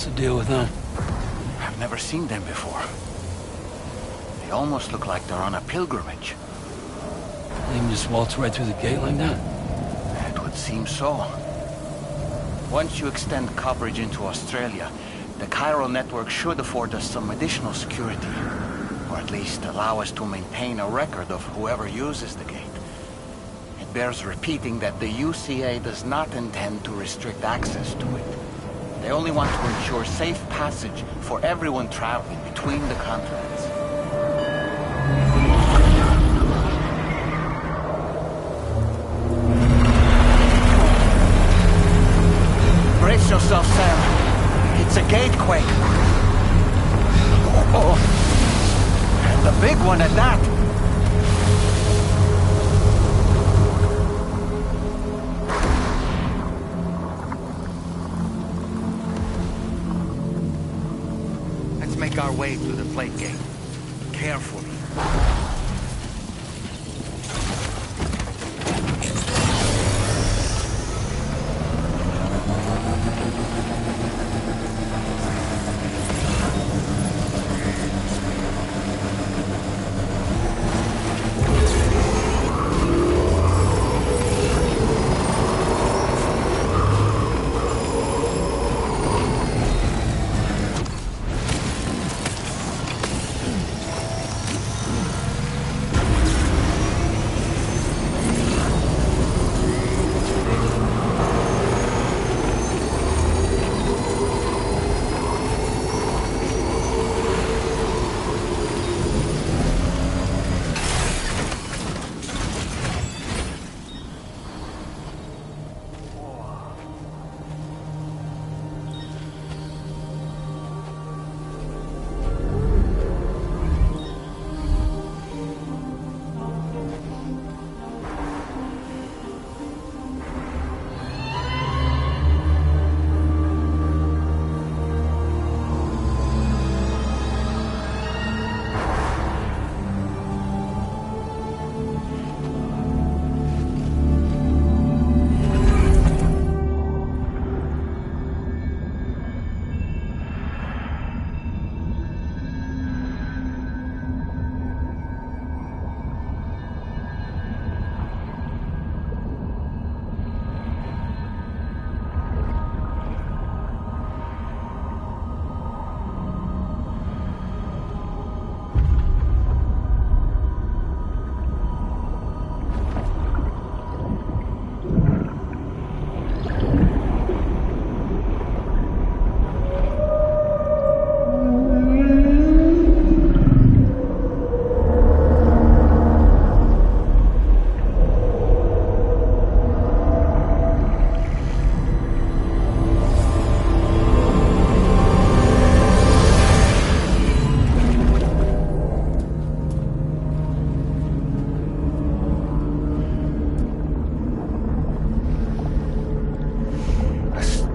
What's the deal with them? I've never seen them before. They almost look like they're on a pilgrimage. They can just waltz right through the gate like that? It would seem so. Once you extend coverage into Australia, the Chiral network should afford us some additional security. Or at least allow us to maintain a record of whoever uses the gate. It bears repeating that the UCA does not intend to restrict access to it. They only want to ensure safe passage for everyone traveling between the continents. Brace yourself, Sam. It's a gatequake. Oh, and a big one at that. Let's make our way through the plate gate. Carefully.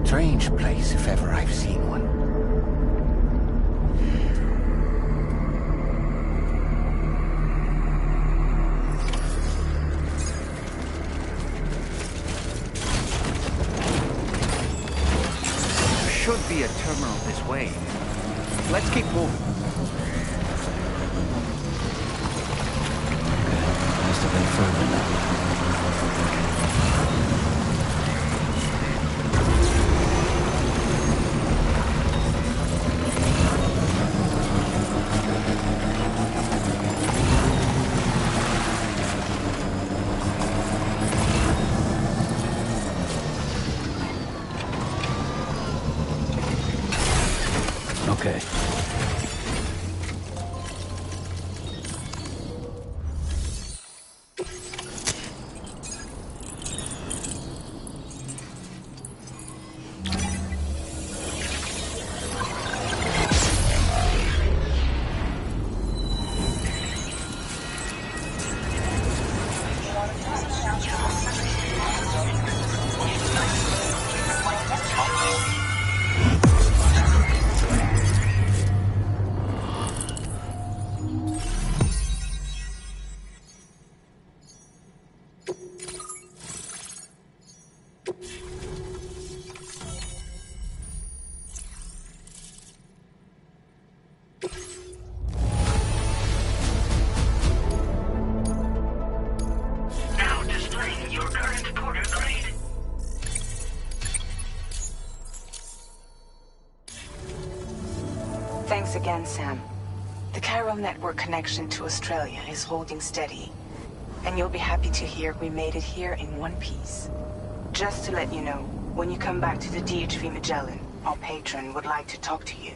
Strange place, if ever I've seen one. There should be a terminal this way. Let's keep moving. Must have been further now. Okay. Thanks again, Sam. The chiral network connection to Australia is holding steady. And you'll be happy to hear we made it here in one piece. Just to let you know, when you come back to the DHV Magellan, our patron would like to talk to you.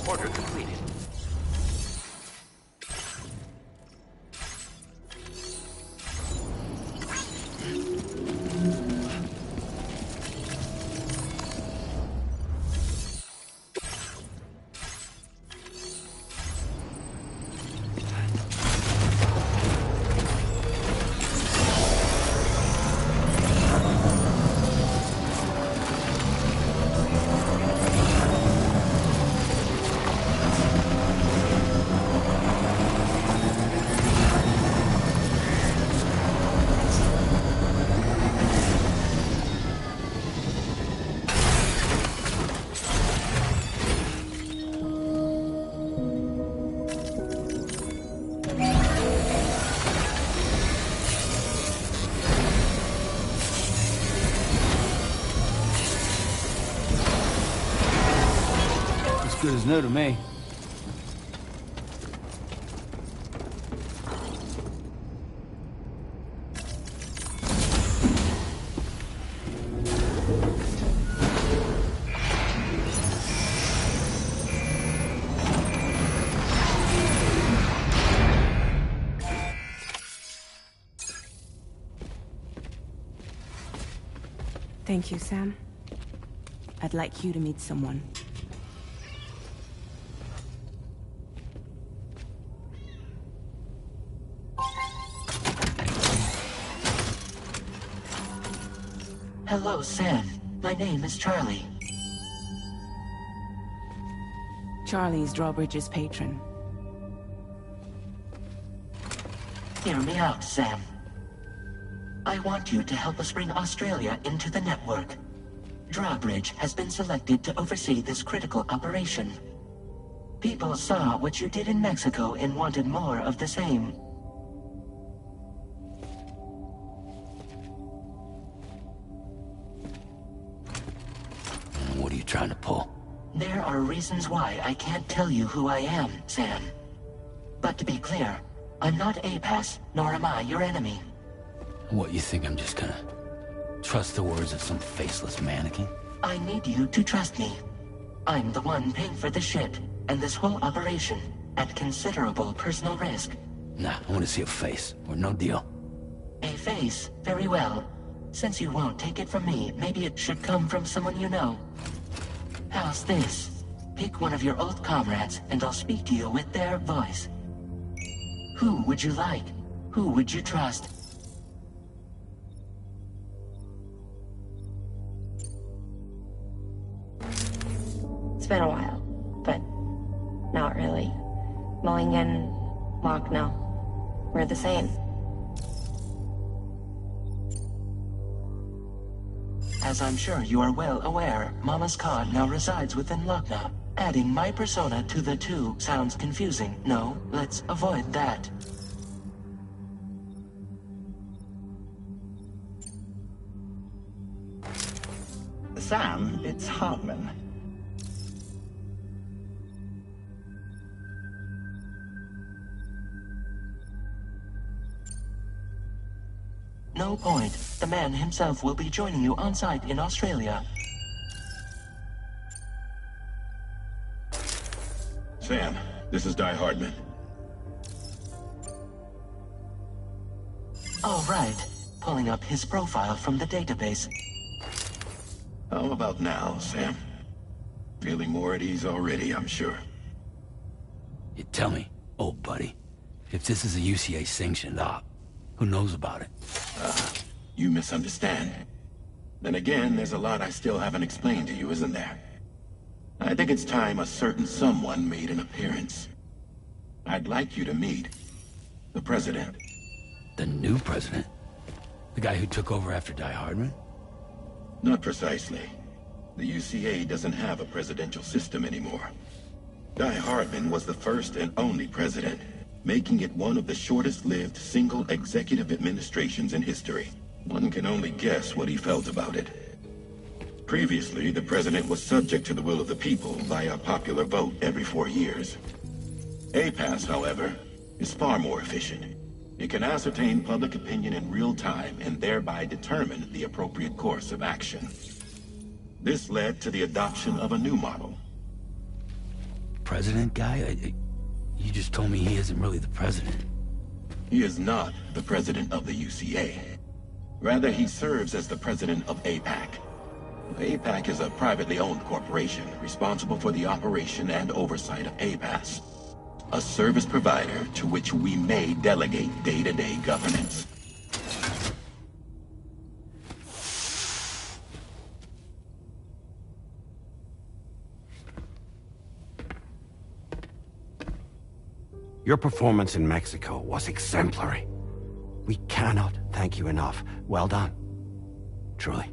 Order completed. Good as new to me. Thank you, Sam. I'd like you to meet someone. Hello, Sam. My name is Charlie. Charlie's Drawbridge's patron. Hear me out, Sam. I want you to help us bring Australia into the network. Drawbridge has been selected to oversee this critical operation. People saw what you did in Mexico and wanted more of the same. What are you trying to pull? There are reasons why I can't tell you who I am, Sam. But to be clear, I'm not APAS, nor am I your enemy. What, you think I'm just gonna trust the words of some faceless mannequin? I need you to trust me. I'm the one paying for the ship, and this whole operation, at considerable personal risk. Nah, I want to see a face, or no deal. A face? Very well. Since you won't take it from me, maybe it should come from someone you know. How's this? Pick one of your old comrades, and I'll speak to you with their voice. Who would you like? Who would you trust? It's been a while, but not really. Mulligan, Lochner, we're the same. As I'm sure you are well aware, Mama's Khan now resides within Lochner. Adding my persona to the two sounds confusing. No, let's avoid that. Sam, it's Hartman. No point. The man himself will be joining you on site in Australia. Sam, this is Die Hardman. All right. Pulling up his profile from the database. How about now, Sam? Feeling more at ease already, I'm sure. You tell me, old buddy, if this is a UCA sanctioned op, who knows about it? You misunderstand. Then again, there's a lot I still haven't explained to you, isn't there? I think it's time a certain someone made an appearance. I'd like you to meet the President. The new president? The guy who took over after Die Hardman? Not precisely. The UCA doesn't have a presidential system anymore. Guy Hardman was the first and only president, making it one of the shortest-lived single executive administrations in history. One can only guess what he felt about it. Previously, the president was subject to the will of the people via popular vote every 4 years. APAS, however, is far more efficient. It can ascertain public opinion in real time and thereby determine the appropriate course of action. This led to the adoption of a new model. President guy? You just told me he isn't really the president. He is not the president of the UCA. Rather, he serves as the president of APAC. APAC is a privately owned corporation responsible for the operation and oversight of APAS, a service provider to which we may delegate day-to-day governance. Your performance in Mexico was exemplary. We cannot thank you enough. Well done. Truly.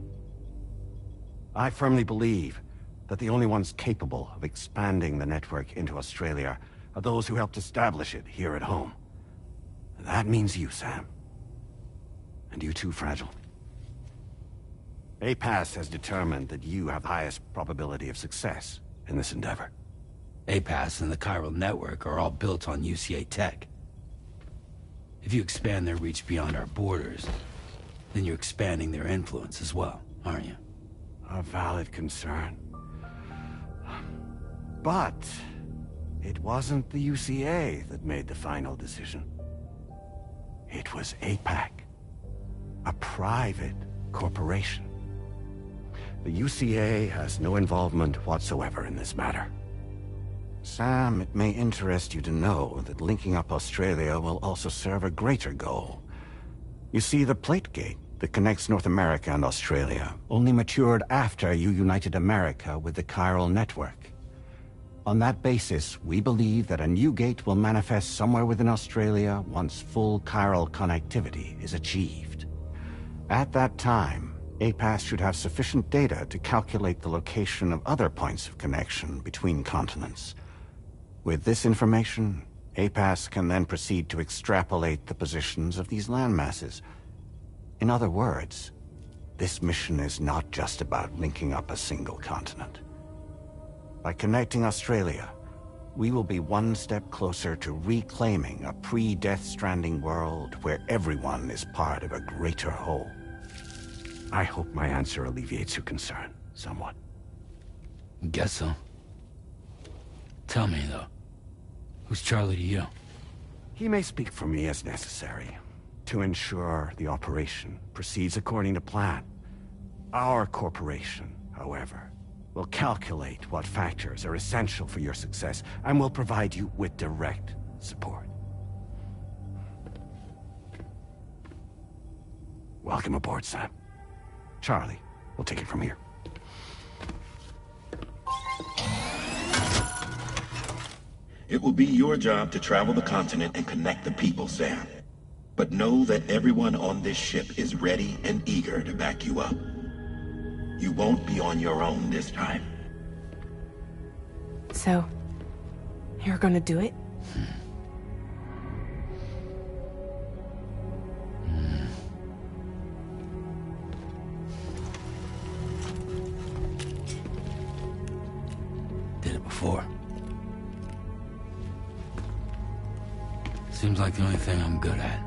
I firmly believe that the only ones capable of expanding the network into Australia are those who helped establish it here at home. That means you, Sam. And you too, Fragile. APAS has determined that you have the highest probability of success in this endeavor. APAS and the chiral network are all built on UCA tech. If you expand their reach beyond our borders, then you're expanding their influence as well, aren't you? A valid concern. But it wasn't the UCA that made the final decision. It was APAC, a private corporation. The UCA has no involvement whatsoever in this matter. Sam, it may interest you to know that linking up Australia will also serve a greater goal. You see, the plate gate that connects North America and Australia only matured after you united America with the chiral network. On that basis, we believe that a new gate will manifest somewhere within Australia once full chiral connectivity is achieved. At that time, APAS should have sufficient data to calculate the location of other points of connection between continents. With this information, APAS can then proceed to extrapolate the positions of these landmasses. In other words, this mission is not just about linking up a single continent. By connecting Australia, we will be one step closer to reclaiming a pre-Death Stranding world where everyone is part of a greater whole. I hope my answer alleviates your concern somewhat. Guess so. Tell me, though. Who's Charlie to you? He may speak for me as necessary, to ensure the operation proceeds according to plan. Our corporation, however, will calculate what factors are essential for your success, and will provide you with direct support. Welcome aboard, Sam. Charlie, we'll take it from here. It will be your job to travel the continent and connect the people, Sam. But know that everyone on this ship is ready and eager to back you up. You won't be on your own this time. So, you're gonna do it? Did it before. Seems like the only thing I'm good at.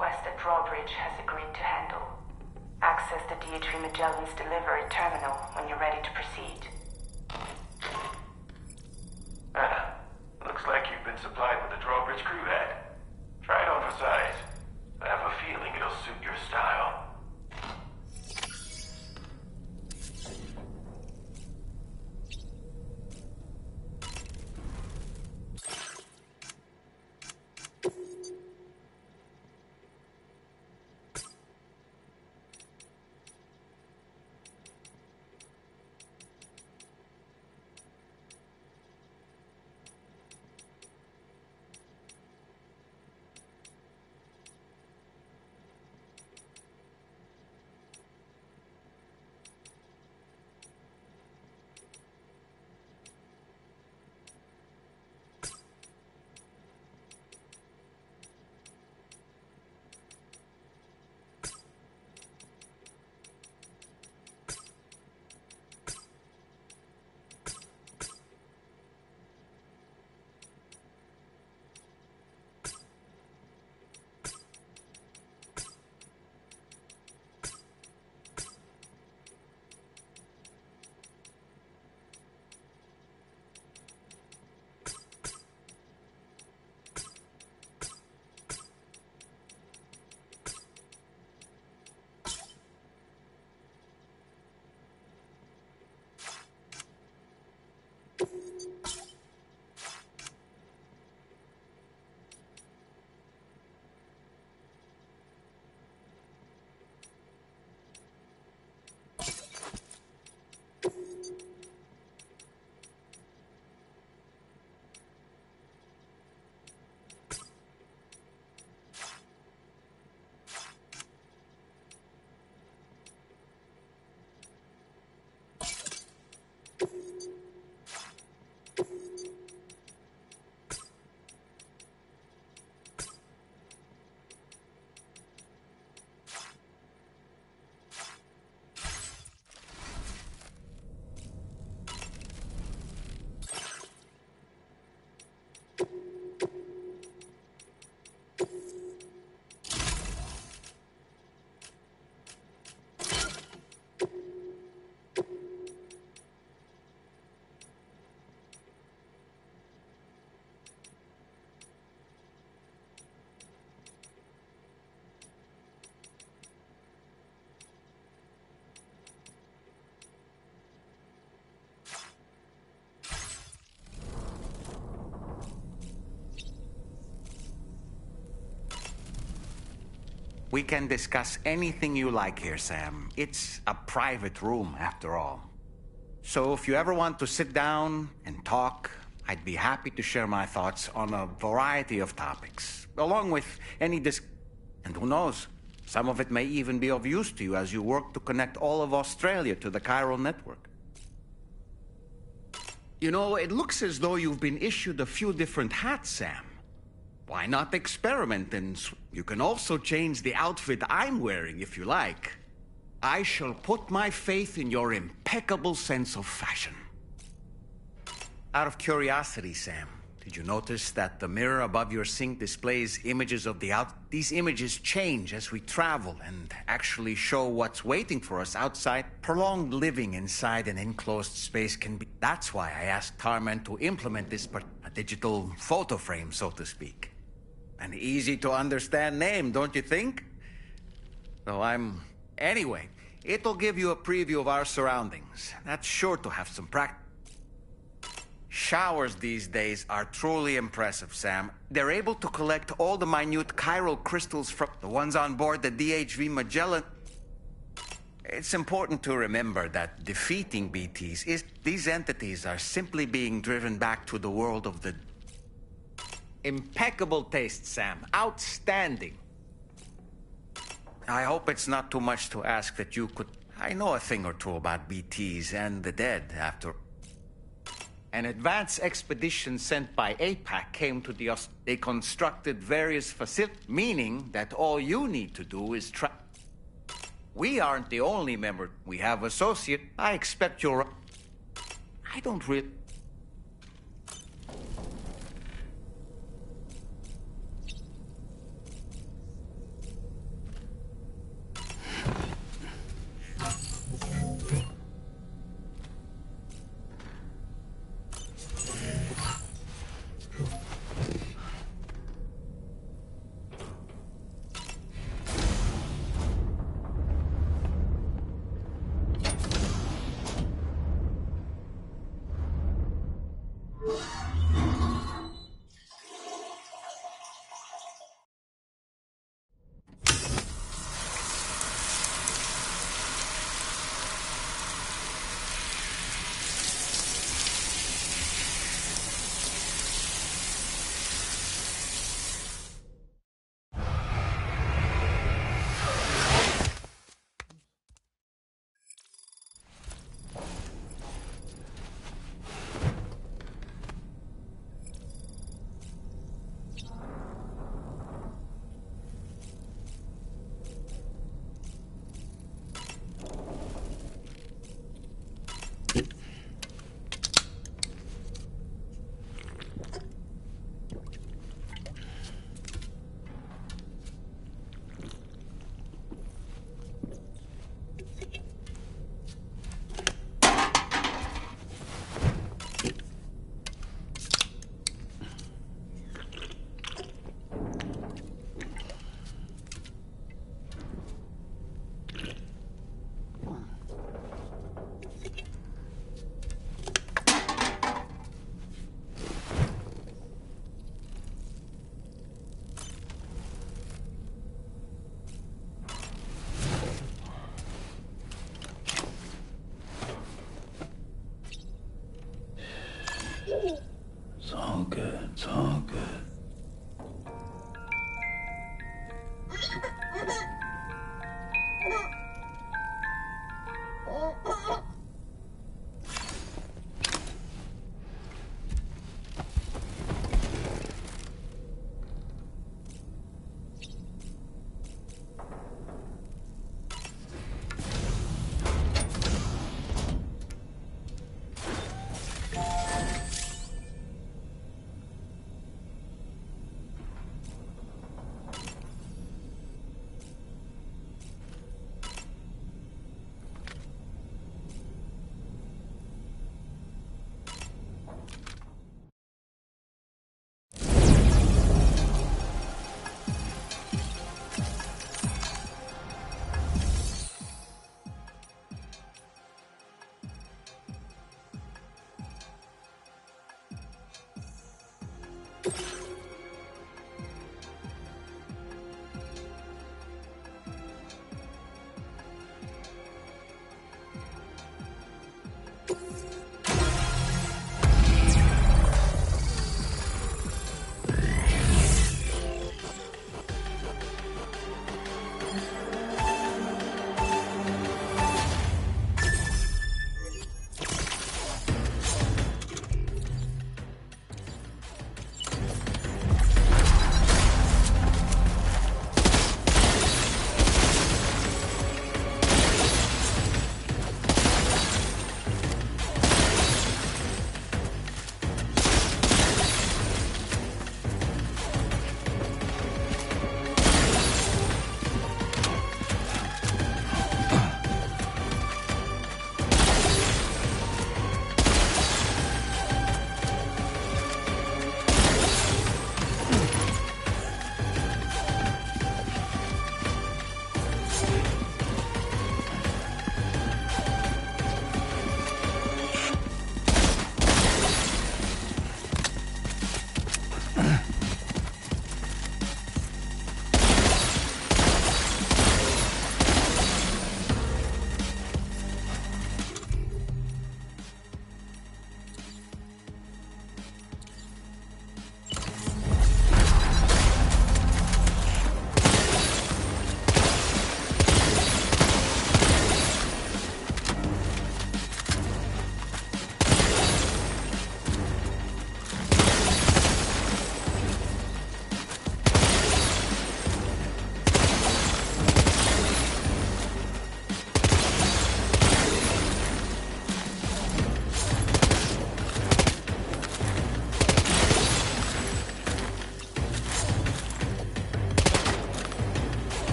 request that Drawbridge has agreed to handle. Access the DHV Magellan's delivery terminal when you're ready to proceed. Looks like you've been supplied with a Drawbridge crew head. Try it on for size. I have a feeling it'll suit your style. We can discuss anything you like here, Sam. It's a private room, after all. So if you ever want to sit down and talk, I'd be happy to share my thoughts on a variety of topics, along with any And who knows, some of it may even be of use to you as you work to connect all of Australia to the chiral network. You know, it looks as though you've been issued a few different hats, Sam. Why not experiment, and you can also change the outfit I'm wearing if you like. I shall put my faith in your impeccable sense of fashion. Out of curiosity, Sam, did you notice that the mirror above your sink displays images of These images change as we travel and actually show what's waiting for us outside? Prolonged living inside an enclosed space can be... That's why I asked Tarman to implement this a digital photo frame, so to speak. An easy-to-understand name, don't you think? So Anyway, it'll give you a preview of our surroundings. That's sure to have some practice. Showers these days are truly impressive, Sam. They're able to collect all the minute chiral crystals from the ones on board the DHV Magellan. It's important to remember that defeating BTs these entities are simply being driven back to the world of the... Impeccable taste, Sam. Outstanding. I hope it's not too much to ask that you could... I know a thing or two about BTs and the dead after... An advance expedition sent by APAC came to the... They constructed various facilities, meaning that all you need to do is try... We aren't the only member. We have associate. I expect you're... I don't really...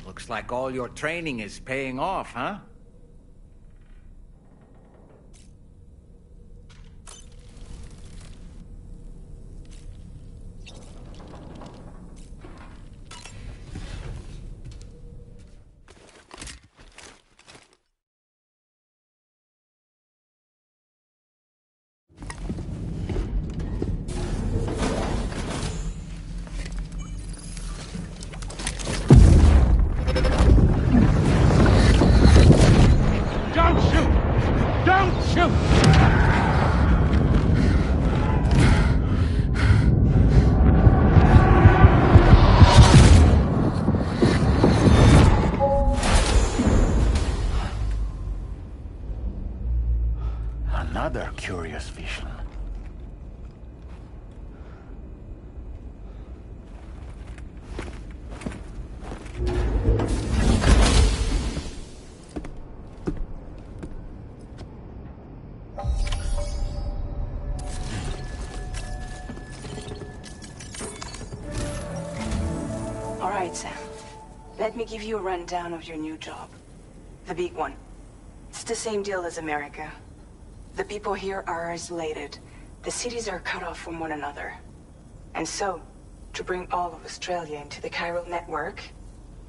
Looks like all your training is paying off, huh? Another curious vision. All right, Sam. Let me give you a rundown of your new job. The big one. It's the same deal as America. The people here are isolated. The cities are cut off from one another. And so, to bring all of Australia into the chiral network,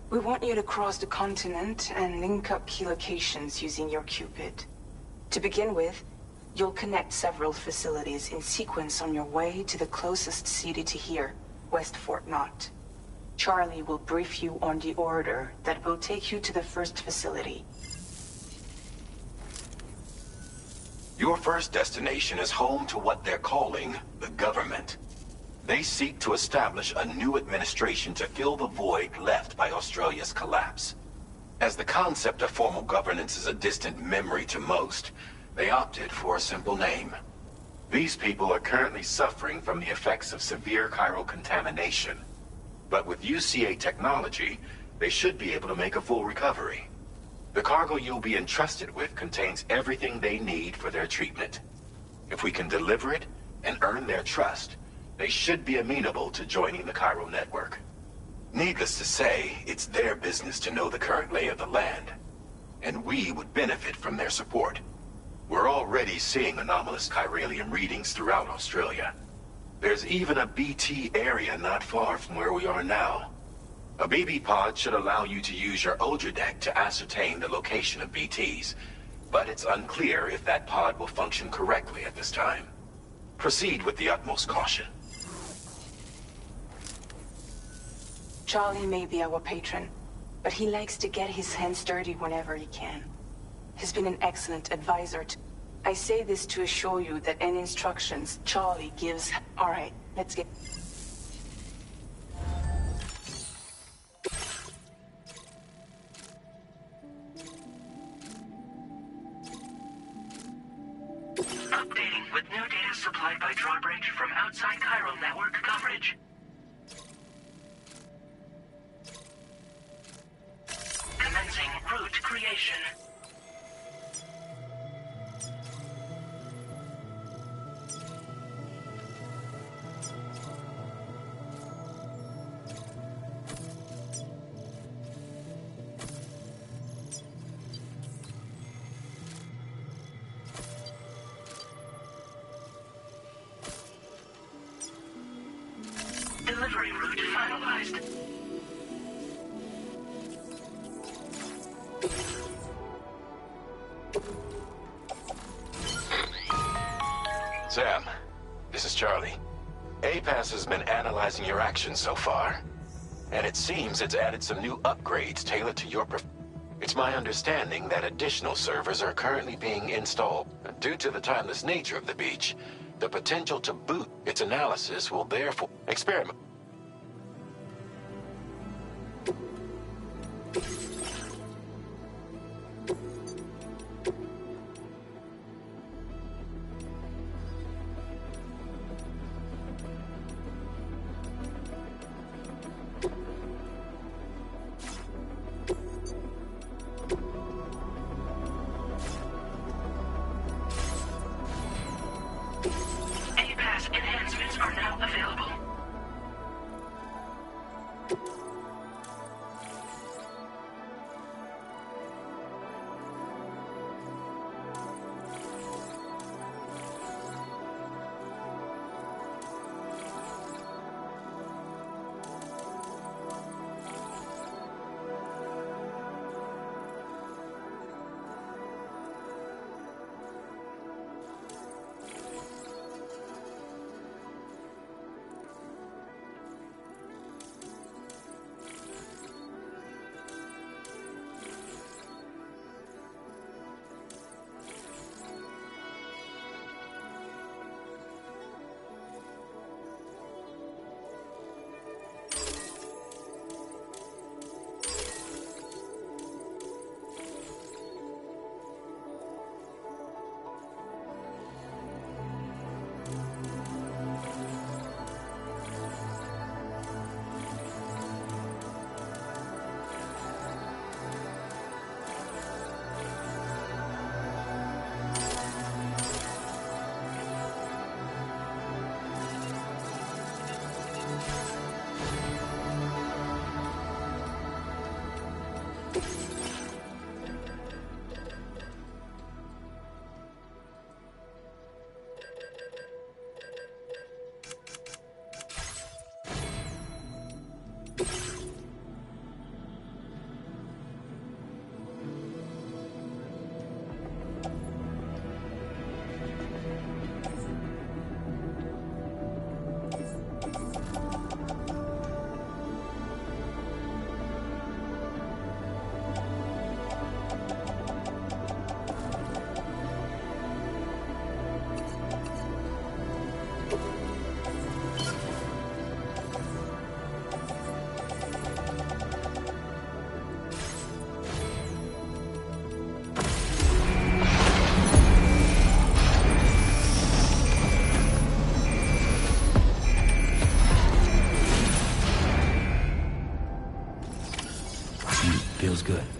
we want you to cross the continent and link up key locations using your Cupid. To begin with, you'll connect several facilities in sequence on your way to the closest city to here, West Fort Knott. Charlie will brief you on the order that will take you to the first facility. Your first destination is home to what they're calling the government. They seek to establish a new administration to fill the void left by Australia's collapse. As the concept of formal governance is a distant memory to most, they opted for a simple name. These people are currently suffering from the effects of severe chiral contamination. But with UCA technology, they should be able to make a full recovery. The cargo you'll be entrusted with contains everything they need for their treatment. If we can deliver it and earn their trust, they should be amenable to joining the chiral network. Needless to say, it's their business to know the current lay of the land, and we would benefit from their support. We're already seeing anomalous chiralium readings throughout Australia. There's even a BT area not far from where we are now. A BB pod should allow you to use your Ultra deck to ascertain the location of BTs, but it's unclear if that pod will function correctly at this time. Proceed with the utmost caution. Charlie may be our patron, but he likes to get his hands dirty whenever he can. He's been an excellent advisor to... I say this to assure you that any instructions Charlie gives... All right, let's get... Updating with new data supplied by drawbridge from outside chiral network coverage. Commencing route creation. neutralized. Sam, this is Charlie. APAS has been analyzing your actions so far, and it seems it's added some new upgrades tailored to your It's my understanding that additional servers are currently being installed. Due to the timeless nature of the beach, the potential to boot its analysis will therefore experiment. APAS enhancements are now available. Feels good.